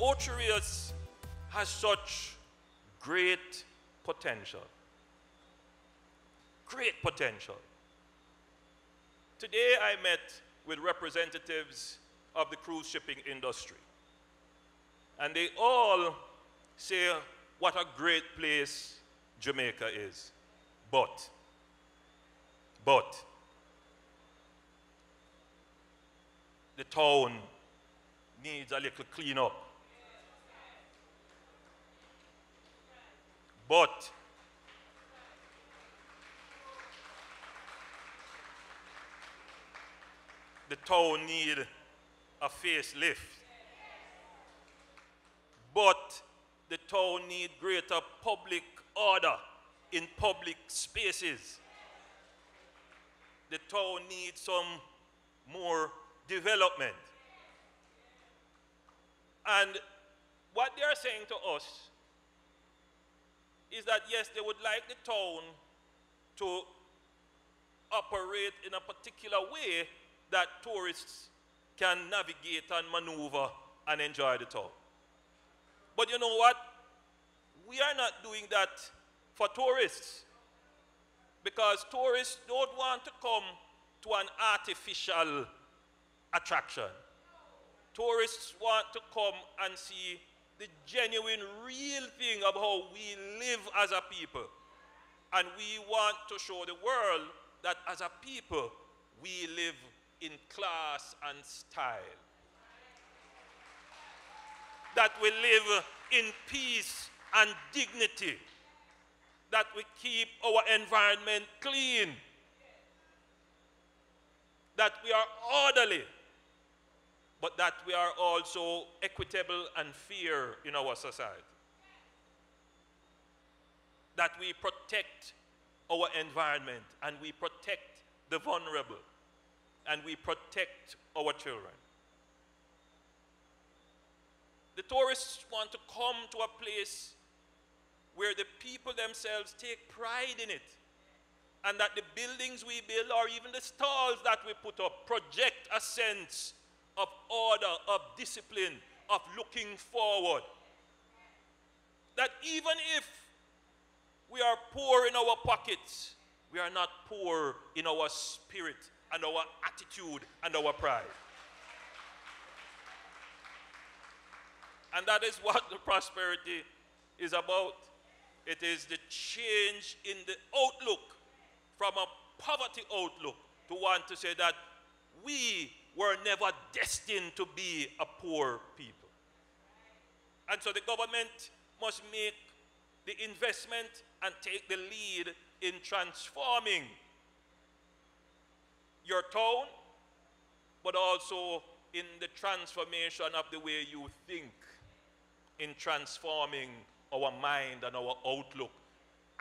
Ocho has such great potential. Great potential. Today I met with representatives of the cruise shipping industry. And they all say what a great place Jamaica is. But, the town needs a little cleanup. But, the town needs a facelift. But the town needs greater public order in public spaces. The town needs some more development. And what they are saying to us is that yes, they would like the town to operate in a particular way that tourists can navigate and maneuver and enjoy the town. But you know what? We are not doing that for tourists, because tourists don't want to come to an artificial attraction. Tourists want to come and see the genuine, real thing of how we live as a people. And we want to show the world that as a people, we live in class and style. That we live in peace and dignity. That we keep our environment clean. That we are orderly. But that we are also equitable and fair in our society. That we protect our environment and we protect the vulnerable and we protect our children. The tourists want to come to a place where the people themselves take pride in it, and that the buildings we build or even the stalls that we put up project a sense of order, of discipline, of looking forward. That even if we are poor in our pockets, we are not poor in our spirit and our attitude and our pride. And that is what the prosperity is about. It is the change in the outlook from a poverty outlook to want to say that we were never destined to be a poor people. And so the government must make the investment and take the lead in transforming your town, but also in the transformation of the way you think, in transforming our mind and our outlook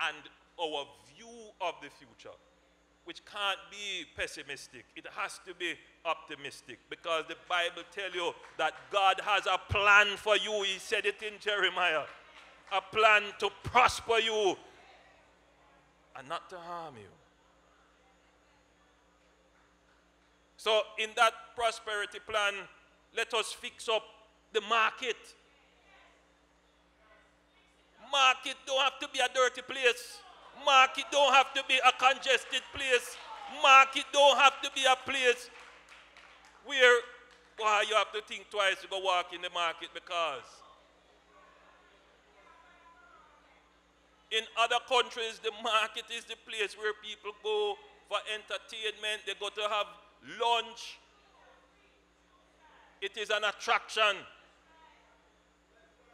and our view of the future, which can't be pessimistic. It has to be optimistic, because the Bible tells you that God has a plan for you. He said it in Jeremiah, a plan to prosper you and not to harm you. So in that prosperity plan, let us fix up the market. Market don't have to be a dirty place. Market don't have to be a congested place. Market don't have to be a place where you have to think twice to go walk in the market, because in other countries, the market is the place where people go for entertainment. They go to have lunch. It is an attraction.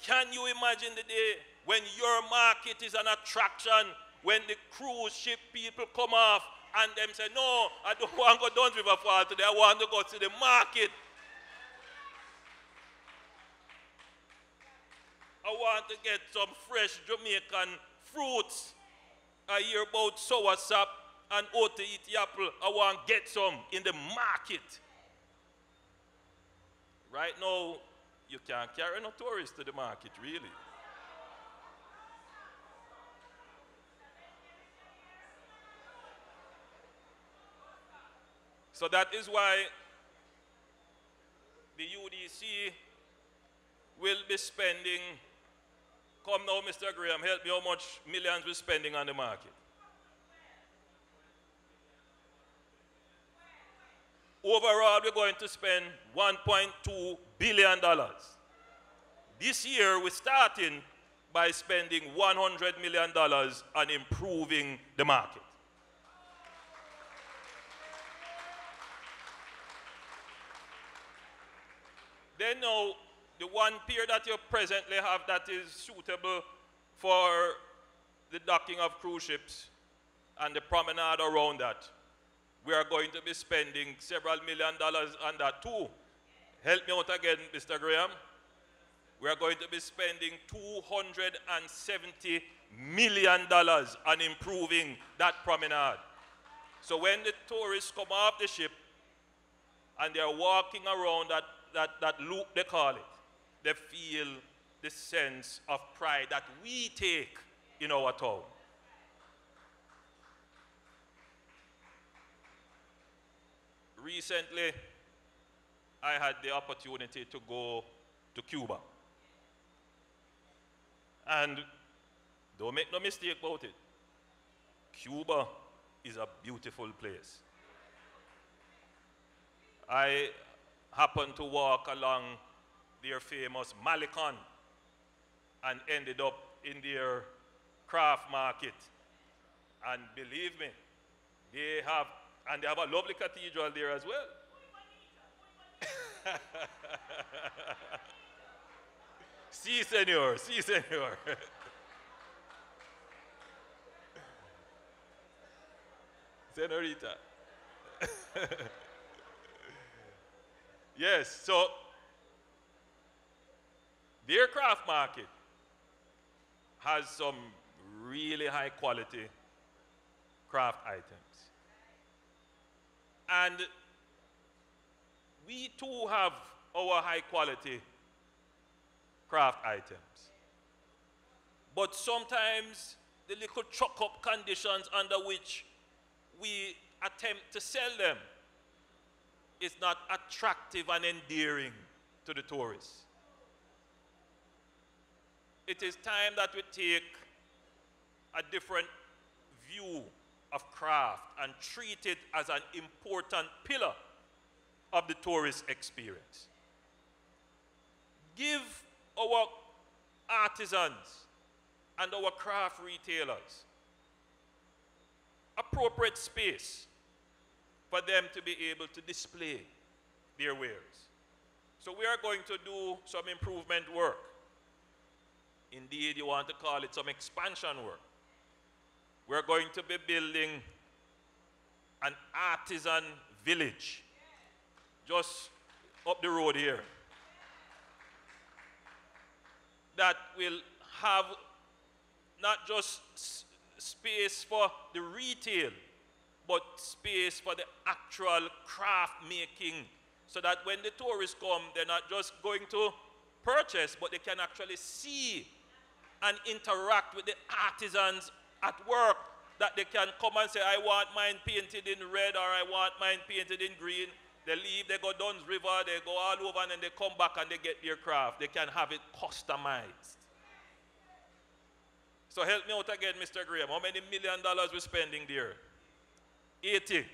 Can you imagine the day when your market is an attraction, when the cruise ship people come off and them say, no, I don't want to go down River Fall today, I want to go to the market. I want to get some fresh Jamaican fruits. I hear about soursop and oat eat apple. I want to get some in the market. Right now, you can't carry no tourists to the market, really. So that is why the UDC will be spending, come now, Mr. Graham, help me how much millions we're spending on the market. Overall, we're going to spend $1.2 billion. This year, we're starting by spending $100 million on improving the market. Then now, the one pier that you presently have that is suitable for the docking of cruise ships and the promenade around that, we are going to be spending several $1 million on that too. Help me out again, Mr. Graham. We are going to be spending $270 million on improving that promenade. So when the tourists come off the ship and they are walking around that loop, they call it, they feel the sense of pride that we take in our town. Recently, I had the opportunity to go to Cuba. And don't make no mistake about it, Cuba is a beautiful place. I happened to walk along their famous Malecon and ended up in their craft market. And believe me, they have a lovely cathedral there as well. Si, senor, si, senor. Senorita. Yes, so the aircraft market has some really high quality craft items. And we too have our high quality craft items. But sometimes the little chuck up conditions under which we attempt to sell them is not attractive and endearing to the tourists. It is time that we take a different view of craft and treat it as an important pillar of the tourist experience. Give our artisans and our craft retailers appropriate space for them to be able to display their wares. So we are going to do some improvement work. Indeed, you want to call it some expansion work. We're going to be building an artisan village just up the road here that will have not just space for the retail, but space for the actual craft making, so that when the tourists come, they're not just going to purchase, but they can actually see and interact with the artisans at work, that they can come and say, I want mine painted in red, or I want mine painted in green. They leave, they go down the river, they go all over, and then they come back and they get their craft. They can have it customized. So help me out again, Mr. Graham. How many $1 million we're spending there? 80.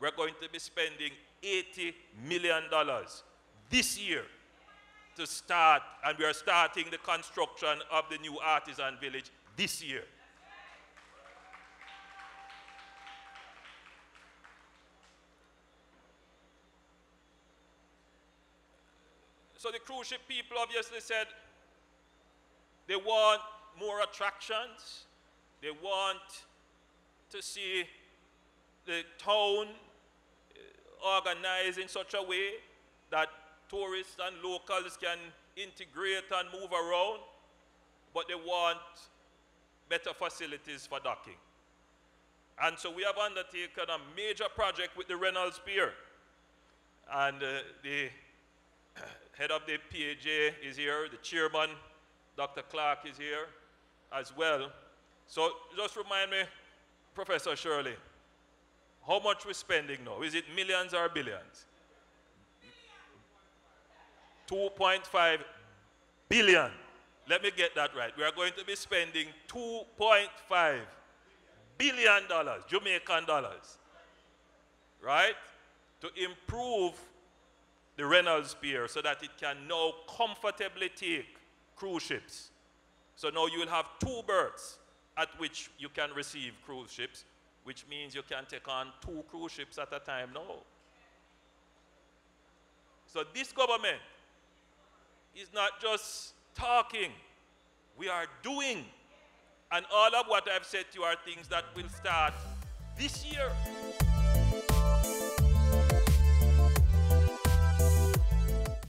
We're going to be spending $80 million this year to start, and we are starting the construction of the new artisan village this year. So the cruise ship people obviously said they want more attractions. They want to see the town organized in such a way that tourists and locals can integrate and move around, but they want better facilities for docking. And so we have undertaken a major project with the Reynolds Pier. And the head of the PAJ is here, the chairman, Dr. Clark, is here as well. So just remind me, Professor Shirley, how much we're spending now? Is it millions or billions? $2.5 billion. Let me get that right. We are going to be spending $2.5 billion, Jamaican dollars, right, to improve the Reynolds Pier so that it can now comfortably take cruise ships. So now you will have 2 berths at which you can receive cruise ships, which means you can take on 2 cruise ships at a time now. So this government is not just talking, we are doing. And all of what I've said to you are things that will start this year.